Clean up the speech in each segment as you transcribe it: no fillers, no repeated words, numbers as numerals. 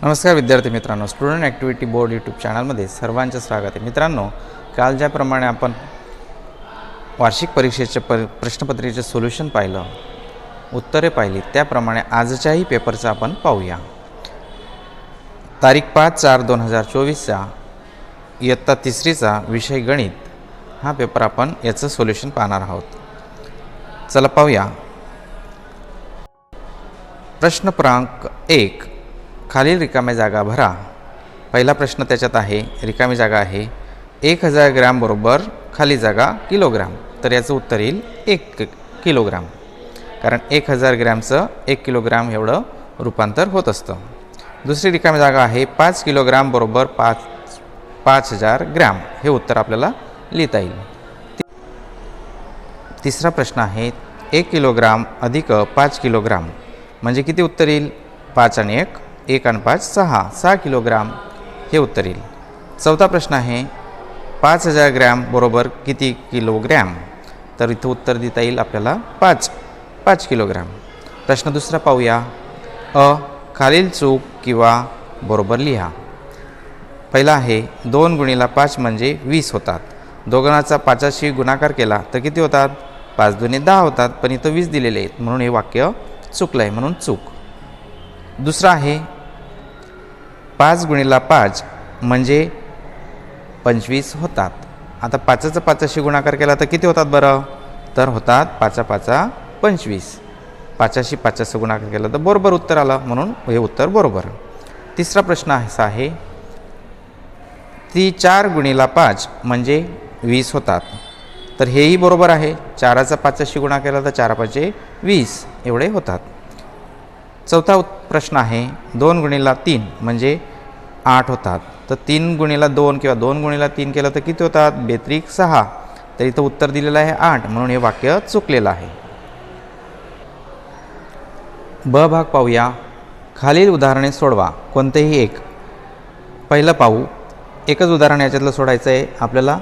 नमस्कार विद्यार्थी मित्रांनो, स्टुडंट ॲक्टिव्हिटी बोर्ड यूट्यूब चॅनलमध्ये सर्वांचे स्वागत आहे। मित्रांनो, काल ज्याप्रमाणे आपण वार्षिक परीक्षेचे प्रश्नपत्रिकेचे सोल्युशन पाहिलं, उत्तरे पाहिली, त्याप्रमाणे आजच्याही पेपरचा आपण पाहूया। तारीख 5/4/2024 इयत्ता तिसरीचा विषय गणित हा पेपर आपण याचं सोल्युशन पाहणार आहोत। चला पाहूया। प्रश्न क्रमांक 1, खालील रिकाम्या जागा भरा। पहिला प्रश्न त्याच्यात आहे, रिकामी जागा आहे 1000 ग्रॅम बरोबर खाली जागा किलोग्राम, तर याचं उत्तर येईल 1 किलोग्राम, कारण 1000 ग्रॅमचं 1 किलोग्राम एवढं रूपांतर होत असतं। दुसरी रिकामी जागा आहे 5 किलोग्राम बरोबर 5000 ग्रॅम, हे उत्तर आपल्याला लिहिता येईल। तिसरा प्रश्न आहे 1 किलोग्राम अधिक 5 किलोग्राम म्हणजे किती उत्तर येईल? 5 आणि 1 आणि 5 6 किलोग्राम हे उत्तर येईल। चौथा प्रश्न आहे 5000 ग्रॅम बरोबर किती किलोग्रॅम, तर इथं उत्तर देता येईल आपल्याला 5 किलोग्रॅम। प्रश्न दुसरा पाहूया। खालील चूक किंवा बरोबर लिहा। पहिला आहे 2 × 5 म्हणजे 20 होतात। दोघांचा 5शी गुणाकार केला तर किती होतात? 5 × 2 = 10 होतात, पण इथं 20 दिलेले आहेत म्हणून हे वाक्य चुकलं आहे, म्हणून चूक। दुसरा आहे 5 × 5 म्हणजे 25 होतात। आता 5चा 5शी गुणाकार केला तर किती होतात बरं? तर होतात 5 × 5 = 25। 5शी 5चा गुणाकार केला तर बरोबर उत्तर आलं, म्हणून हे उत्तर बरोबर। तिसरा प्रश्न असा आहे 4 × 5 म्हणजे 20 होतात, तर हेही बरोबर आहे। 4चा 5शी गुणाकार केला तर 4 × 5 = 20 एवढे होतात। चौथा प्रश्न आहे 2 × 3 म्हणजे 8 होतात, तर 3 × 2 किंवा 2 × 3 केलं तर किती होतात? 2 × 6, तर इथं उत्तर दिलेलं आहे 8, म्हणून हे वाक्य चुकलेलं आहे। ब भाग पाहूया। खालील उदाहरणे सोडवा, कोणतेही एक। पहिलं पाहू, एकच उदाहरण याच्यातलं सोडायचं आहे, आपल्याला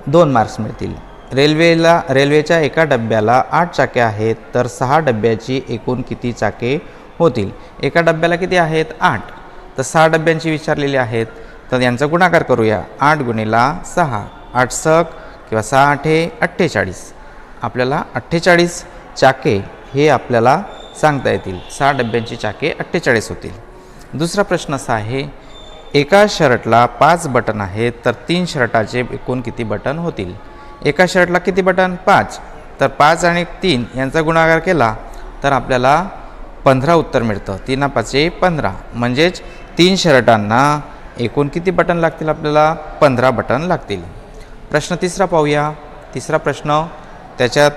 2 मार्क्स मिळतील। रेल्वेच्या एका डब्याला 8 चाके आहेत, तर 6 डब्याची एकूण किती चाके होतील? एका डब्याला किती आहेत? 8, तर 6 डब्यांची विचारलेली आहेत, तर यांचा गुणाकार करूया। 8 × 6 8 किंवा 6 × 8 = 48। आपल्याला 48 चाके हे आपल्याला सांगता येतील। 6 डब्यांची चाके 48 होतील। दुसरा प्रश्न असा आहे एका शर्टला 5 बटन आहेत, तर 3 शर्टाचे एकूण किती बटन होतील? एका शर्टला किती बटन? 5, तर 5 आणि 3 यांचा गुणाकार केला तर आपल्याला 15 उत्तर मिळतं। 3 × 5 = 15, म्हणजेच 3 शर्टांना एकूण किती बटन लागतील? आपल्याला 15 बटन लागतील। प्रश्न तिसरा पाहूया। तिसरा प्रश्न, त्याच्यात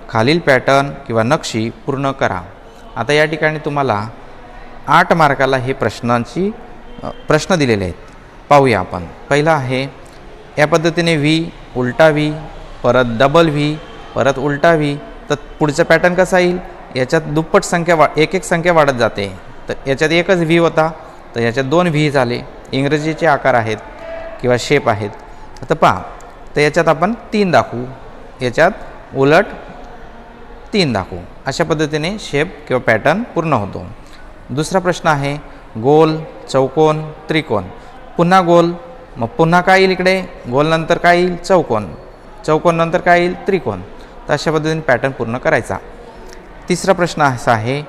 खालील पॅटर्न किंवा नक्षी पूर्ण करा। आता या ठिकाणी तुम्हाला 8 मार्काला हे प्रश्न दिलेले आहेत, पाहूया आपण। पहिला आहे या पद्धतीने व्ही, उलटा व्ही, परत डबल व्ही, परत उलटा व्ही, तर पुढचा पॅटर्न कसा येईल? याच्यात दुप्पट संख्या एक संख्या वाढत जाते, तर याच्यात एकच व्ही होता, तर याच्यात 2 व्ही झाले। इंग्रजीचे आकार आहेत किंवा शेप आहेत, तर पहा, तर याच्यात आपण 3 दाखवू, याच्यात उलट 3 दाखवू, अशा पद्धतीने शेप किंवा पॅटर्न पूर्ण होतो। दुसरा प्रश्न आहे गोल, चौकोन, त्रिकोण। पुन्हा गोल, मग पुन्हा काय येईल इकडे? गोल नंतर काय येईल? चौकोन, चौकोन नंतर काय येईल? त्रिकोण, तर अशा पद्धतीने पॅटर्न पूर्ण करायचा। तिसरा प्रश्न असा आहे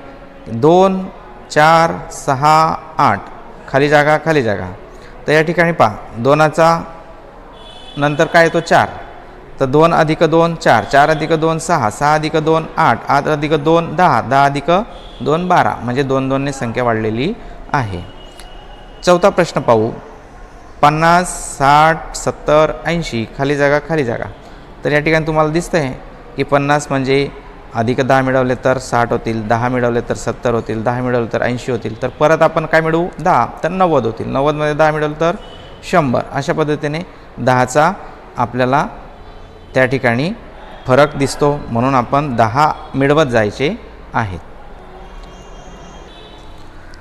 2 4 6 8 खाली जागा खाली जागा, तर या ठिकाणी पहा 2चा नंतर काय येतो? 4, तर 2 + 2 4, 4 + 2 6, 6 + 2 8, 8 + 2 10, 10 + 2 12, म्हणजे 2 2 ने संख्या वाढलेली आहे। चौथा प्रश्न पाहू 50 60 70 80 खाली जागा खाली जागा, तर या ठिकाणी तुम्हाला दिसतंय की 50 म्हणजे अधिक 10 मिळवले तर 60 होतील, 10 मिळवले तर 70 होतील, 10 मिळवले तर 80 होतील, तर परत आपण काय मिळवू? 10, तर 90 होतील, 90 मध्ये 10 मिळवलं तर 100, अशा पद्धतीने 10चा आपल्याला त्या ठिकाणी फरक दिसतो, म्हणून आपण 10 मिळवत जायचे आहेत।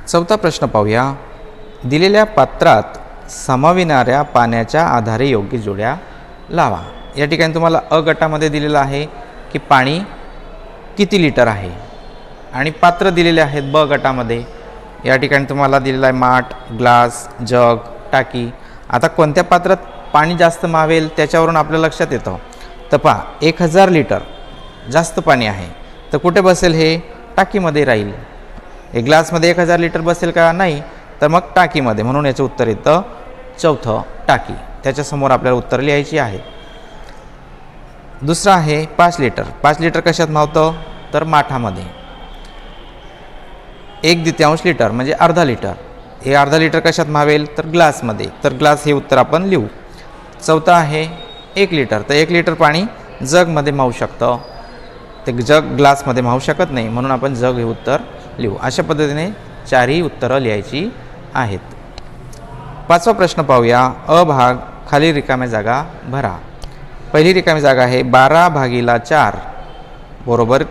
चौथा प्रश्न पाहूया। दिलेल्या पात्रात सामाविणाऱ्या पाण्याच्या आधारे योग्य जोड्या लावा। या ठिकाणी तुम्हाला अ गटामध्ये दिलेलं आहे की पाणी किती लिटर आहे, आणि पात्र दिलेले आहेत ब गटामध्ये, या ठिकाणी तुम्हाला दिलेला आहे माठ, ग्लास, जग, टाकी. आता कोणत्या पात्रात पाणी जास्त मावेल त्याच्यावरून आपल्या लक्षात येतं. तर पहा 1000 लिटर जास्त पाणी आहे तर कुठे बसेल? हे टाकीमध्ये राहील. हे ग्लासमध्ये 1000 लिटर बसेल का? नाही. तर मग टाकीमध्ये, म्हणून याचं उत्तर येतं चौथं टाकी. त्याच्यासमोर आपल्याला उत्तर लिहायची आहे. दुसरं आहे 5 लिटर. 5 लिटर कशात मावतं? तर माठामध्ये. 1/2 लिटर म्हणजे अर्धा लिटर. हे अर्धा लिटर कशात मावेल? तर ग्लासमध्ये. तर ग्लास हे उत्तर आपण लिहू. चौथं आहे 1 लिटर. तर 1 लिटर पाणी जगमध्ये मावू शकतं. ते जग ग्लासमध्ये मावू शकत नाही, म्हणून आपण जग हे उत्तर लिहू. अशा पद्धतीने 4ही उत्तरं लिहायची आहेत. 5वा प्रश्न पाहूया. अ भाग, खाली रिकाम्या जागा भरा. पहिली रिकामी जागा आहे 12/4 बरोबर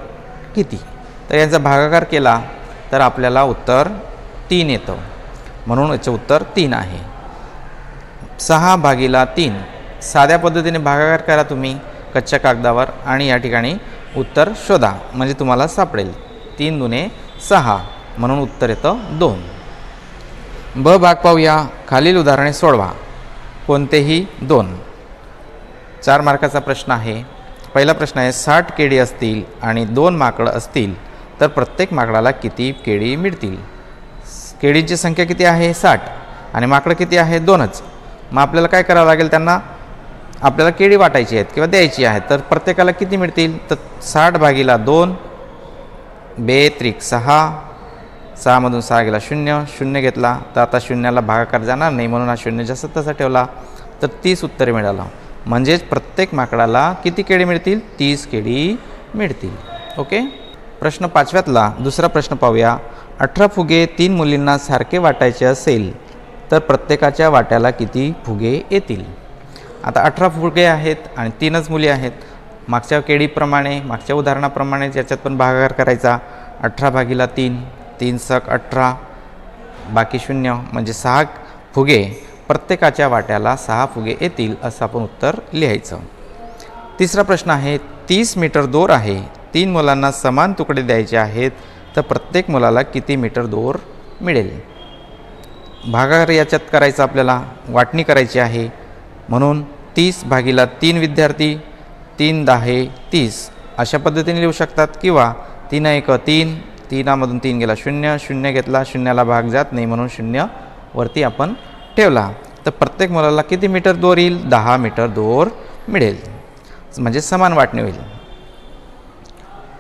किती? तर यांचा भागाकार केला तर आपल्याला उत्तर 3 येतं, म्हणून याचं उत्तर 3 आहे. 6/3 साध्या पद्धतीने भागाकार करा तुम्ही कच्च्या कागदावर आणि या ठिकाणी उत्तर शोधा, म्हणजे तुम्हाला सापडेल. 3 दुने 6 म्हणून उत्तर येतं 2. ब भाग पाहूया. खालील उदाहरणे सोडवा. कोणतेही 2. 4 मार्काचा प्रश्न आहे. पहिला प्रश्न आहे 60 केळी असतील आणि 2 माकडं असतील तर प्रत्येक माकडाला किती केळी मिळतील? केळीची संख्या किती आहे? 60 आणि माकडं किती आहे? 2च. मग आपल्याला काय करावं लागेल? त्यांना आपल्याला केळी वाटायची आहेत किंवा द्यायची आहेत. तर प्रत्येकाला किती मिळतील? तर 60/2 बेत्रिक 6. 6मधून 6 गेला 0. 0 घेतला तर आता शून्याला भागाकार जाणार नाही, म्हणून हा 0 जसा तसा ठेवला तर 30 उत्तरे मिळालं. म्हणजेच प्रत्येक माकडाला किती केळी मिळतील? 30 केळी मिळतील. ओके. प्रश्न 5व्यातला दुसरा प्रश्न पाहूया. 18 फुगे 3 मुलींना सारखे वाटायचे असेल तर प्रत्येकाच्या वाट्याला किती फुगे येतील? आता 18 फुगे आहेत आणि 3च मुली आहेत. मागच्या केळीप्रमाणे, मागच्या उदाहरणाप्रमाणे याच्यात पण भागाकार करायचा. 18/3 3 सक 18 बाकी 0 म्हणजे 6 फुगे प्रत्येकाच्या वाट्याला 6 फुगे येतील असं आपण उत्तर लिहायचं. तिसरा प्रश्न आहे 30 मीटर दोर आहे. 3 मुलांना समान तुकडे द्यायचे आहेत तर प्रत्येक मुलाला किती मीटर दोर मिळेल? भागाकार याच्यात करायचा, आपल्याला वाटणी करायची आहे. म्हणून 30/3 विद्यार्थी 3×10 30 अशा पद्धतीने लिहू शकतात. किंवा 3×1 3. 3मधून 3 गेला 0. 0 घेतला, शून्याला भाग जात नाही म्हणून 0 वरती आपण ठेवला. तर प्रत्येक मुलाला किती मीटर दोर येईल? 10 मीटर दोर मिळेल, म्हणजे समान वाटणी होईल.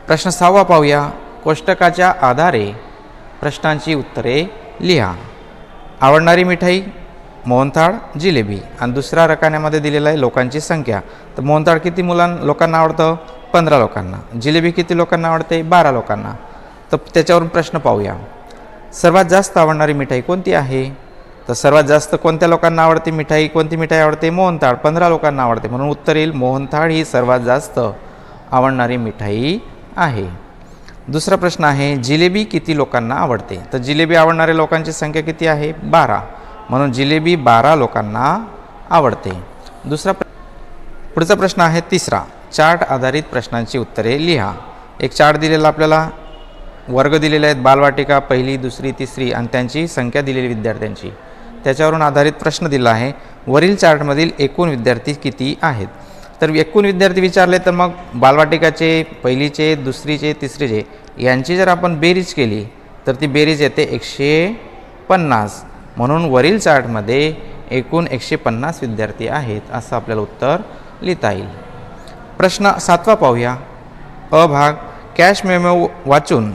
प्रश्न 6वा पाहूया. कोष्टकाच्या आधारे प्रश्नांची उत्तरे लिहा. आवडणारी मिठाई मोहनथाळ, जिलेबी. आणि दुसऱ्या रकान्यामध्ये दिलेला आहे लोकांची संख्या. तर मोहनथाळ किती लोकांना आवडतं? 15 लोकांना. जिलेबी किती लोकांना आवडते? 12 लोकांना. तर त्याच्यावरून प्रश्न पाहूया. सर्वात जास्त आवडणारी मिठाई कोणती आहे? तर सर्वात जास्त कोणत्या लोकांना आवडते मिठाई? कोणती मिठाई आवडते? मोहनथाळ. 15 लोकांना आवडते, म्हणून उत्तर येईल मोहनथाळ ही सर्वात जास्त आवडणारी मिठाई आहे. दुसरा प्रश्न आहे जिलेबी किती लोकांना आवडते? तर जिलेबी आवडणाऱ्या लोकांची संख्या किती आहे? 12, म्हणून जिलेबी 12 लोकांना आवडते. पुढचा प्रश्न आहे तिसरा. चार्ट आधारित प्रश्नांची उत्तरे लिहा. एक चार्ट दिलेला आपल्याला, वर्ग दिलेले आहेत, बालवाटिका 1ली 2री 3री आणि त्यांची संख्या दिलेली विद्यार्थ्यांची. त्याच्यावरून आधारित प्रश्न दिला आहे. वरील चार्टमधील एकूण विद्यार्थी किती आहेत? तर एकूण विद्यार्थी विचारले तर मग बालवाटिकाचे 1लीचे 2रीचे 3रीचे यांची जर आपण बेरीज केली तर ती बेरीज येते 150, म्हणून वरील चार्टमध्ये एकूण 150 विद्यार्थी आहेत असं आपल्याला उत्तर लिहिता येईल. प्रश्न 7वा पाहूया. अ भाग, कॅश मेमो वाचून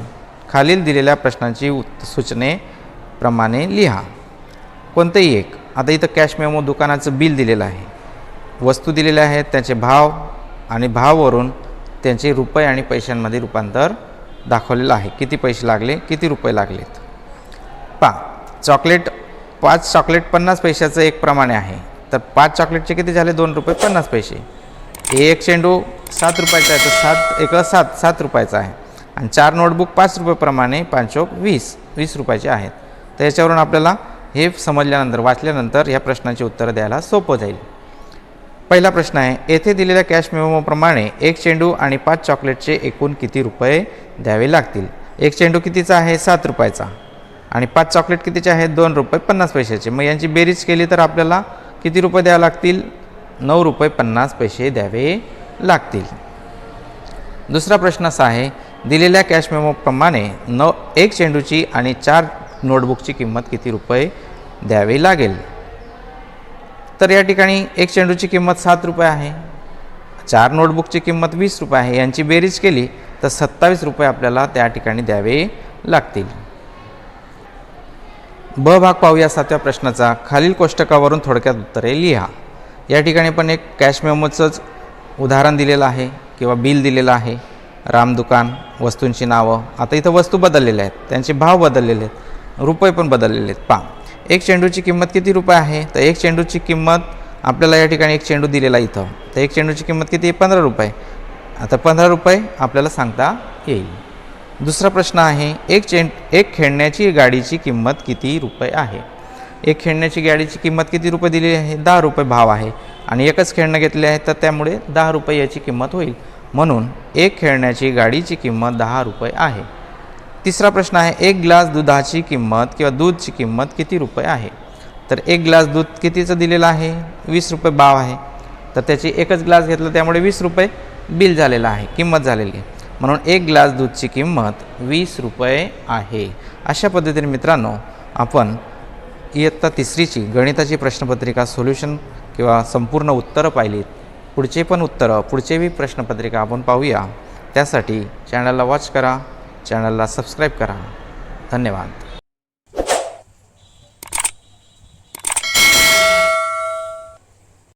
खालील दिलेल्या प्रश्नांची सूचनेप्रमाणे लिहा. कोणतेही एक. आता इथं कॅश मेमो दुकानाचं बिल दिलेलं आहे, वस्तू दिलेल्या आहेत, त्याचे भाव आणि भाववरून त्यांचे रुपये आणि पैशांमध्ये रूपांतर दाखवलेलं आहे. किती पैसे लागले, किती रुपये लागलेत. चॉकलेट 5 चॉकलेट 50 पैशाचं एक प्रमाणे आहे. तर 5 चॉकलेटचे किती झाले? 2 रुपये 50 पैसे. एक चेंडू 7 रुपयाचा आहे, तर 7 रुपयाचा आहे. आणि 4 नोटबुक 5 रुपयेप्रमाणे 5×20 रुपयाचे आहेत. तर याच्यावरून आपल्याला हे समजल्यानंतर, वाचल्यानंतर या प्रश्नाची उत्तरं द्यायला सोपं जाईल. पहिला प्रश्न आहे येथे दिलेल्या कॅश मेमोप्रमाणे एक चेंडू आणि 5 चॉकलेटचे एकूण किती रुपये द्यावे लागतील? एक चेंडू कितीचा आहे? 7 रुपयाचा. आणि 5 चॉकलेट कितीचे आहेत? 2 रुपये 50 पैशाचे. मग यांची बेरीज केली तर आपल्याला किती रुपये द्यावे लागतील? 9 रुपये 50 पैसे द्यावे लागतील. दुसरा प्रश्न असा आहे, दिलेल्या कॅश मेमोप्रमाणे 1 चेंडूची आणि 4 नोटबुकची किंमत किती रुपये द्यावी लागेल? तर या ठिकाणी 1 चेंडूची किंमत 7 रुपये आहे, 4 नोटबुकची किंमत 20 रुपये आहे. यांची बेरीज केली तर 27 रुपये आपल्याला त्या ठिकाणी द्यावे लागतील. ब भाग पाहूया 7व्या प्रश्नाचा. खालील कोष्टकावरून थोडक्यात उत्तरे लिहा. या ठिकाणी पण एक कॅश मेमोचंच उदाहरण दिलेलं आहे किंवा बिल दिलेलं आहे. राम दुकान, वस्तूंची नावं. आता इथं वस्तू बदललेल्या आहेत, त्यांचे भाव बदललेले आहेत, रुपये पण बदललेले आहेत. पहा, 1 चेंडूची किंमत किती रुपये आहे? तर 1 चेंडूची किंमत आपल्याला या ठिकाणी 1 चेंडू दिलेला इथं, तर 1 चेंडूची किंमत किती? 15 रुपये. आता 15 रुपये आपल्याला सांगता येईल. दुसरा प्रश्न आहे, एक खेळण्याची गाडीची किंमत किती रुपये आहे? एक खेळण्याची गाडीची किंमत किती रुपये दिलेली आहे? 10 रुपये भाव आहे आणि एकच खेळणं घेतले आहे, तर त्यामुळे 10 रुपये याची किंमत होईल. म्हणून एक खेळण्याची गाडीची किंमत 10 रुपये आहे. तिसरा प्रश्न आहे, 1 ग्लास दुधाची किंमत किंवा दूधची किंमत किती रुपये आहे? तर 1 ग्लास दूध कितीचं दिलेलं आहे? 20 रुपये भाव आहे, तर त्याची एकच ग्लास घेतलं त्यामुळे 20 रुपये बिल झालेलं आहे, किंमत झालेली आहे. म्हणून 1 ग्लास दूधची किंमत 20 रुपये आहे. अशा पद्धतीने मित्रांनो आपण इयत्ता 3रीची गणिताची प्रश्नपत्रिका सोल्युशन किंवा संपूर्ण उत्तरं पाहिलीत. पुढचे पण उत्तरं, पुढचे प्रश्नपत्रिका आपण पाहूया. त्यासाठी चॅनलला वॉच करा, चॅनलला सबस्क्राईब करा. धन्यवाद.